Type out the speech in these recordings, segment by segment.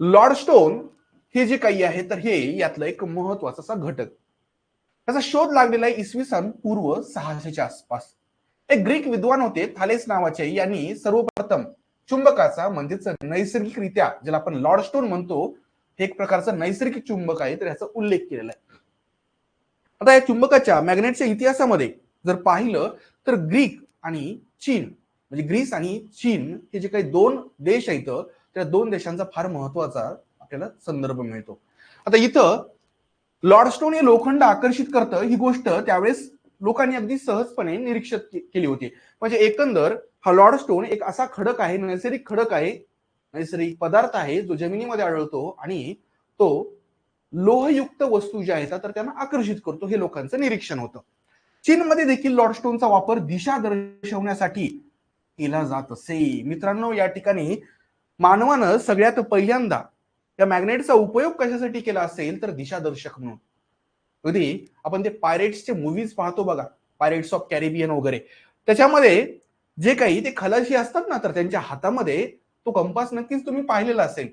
Lord stone हे जे काही आहे तर हे यातलं एक महत्वाचा असा घटक. त्याचा शोध लागलेला आहे इसवी सन पूर्व 600च्या आसपास. एक ग्रीक विद्वान होते थालेस नावाचे, यांनी सर्वप्रथम चुंबकाचा म्हणजेच नैसर्गिकरित्या ज्याला आपण लॉर्ड स्टोन म्हणतो, हे एक प्रकारचं नैसर्गिक चुंबक आहे, तर याचा उल्लेख केलेला आहे. आता या चुंबकाच्या मॅग्नेटच्या इतिहासामध्ये जर पाहिलं तर ग्रीक आणि चीन म्हणजे ग्रीस आणि चीन हे जे काही दोन देश आहेत त्या दोन देशांचा फार महत्वाचा आपल्याला संदर्भ मिळतो. आता इथं लॉर्ड स्टोन हे लोखंड आकर्षित करतं ही गोष्ट त्यावेळेस लोकांनी अगदी सहजपणे निरीक्षित केली होती. म्हणजे एकंदर हा लॉर्ड स्टोन एक असा खडक आहे, नैसर्गिक खडक आहे, नैसर्गिक पदार्थ आहे जो जमिनीमध्ये आढळतो आणि तो लोहयुक्त वस्तू ज्या आहेत तर त्यांना आकर्षित करतो, हे लोकांचं निरीक्षण होतं. चीनमध्ये देखील लॉर्ड स्टोनचा वापर दिशा दर्शवण्यासाठी केला जात असे. मित्रांनो, या ठिकाणी मानवानं सगळ्यात पहिल्यांदा त्या मॅग्नेटचा उपयोग कशासाठी केला असेल तर दिशादर्शक म्हणून. कधी आपण ते पायरेट्सचे मूवीज पाहतो बघा, पायरेट्स ऑफ कॅरिबियन वगैरे, त्याच्यामध्ये जे काही ते खलाशी असतात ना, तर त्यांच्या हातामध्ये तो कंपास नक्कीच तुम्ही पाहिलेला असेल.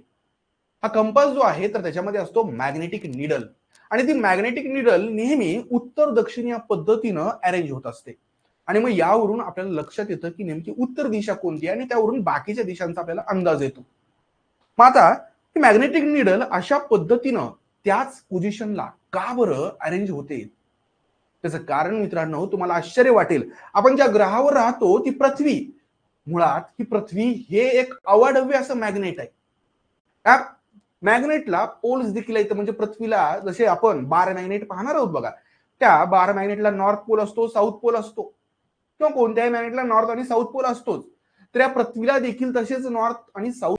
हा कंपास जो आहे तर त्याच्यामध्ये असतो मॅग्नेटिक निडल, आणि ती मॅग्नेटिक निडल नेहमी उत्तर दक्षिण या पद्धतीनं अरेंज होत असते. आणि मग यावरून आपल्याला लक्षात येतं की नेमकी उत्तर दिशा कोणती आहे आणि त्यावरून बाकीच्या दिशांचा आपल्याला अंदाज येतो. मग आता ही मॅग्नेटिक निडल अशा पद्धतीनं त्याच पोझिशनला का बरं अरेंज होते? त्याचं कारण मित्रांनो तुम्हाला आश्चर्य वाटेल. आपण ज्या ग्रहावर राहतो ती पृथ्वी, मुळात ही पृथ्वी हे एक अवाढव्य असं मॅग्नेट आहे. त्या मॅग्नेटला पोल्स देखील आहेत. म्हणजे पृथ्वीला जसे आपण बार मॅग्नेट पाहणार आहोत बघा, त्या बार मॅग्नेटला नॉर्थ पोल असतो, साऊथ पोल असतो, किंवा कोणत्याही मॅग्नेटला नॉर्थ आणि साऊथ पोल असतोच. तर या पृथ्वीला देखील तसेच नॉर्थ आणि साऊथ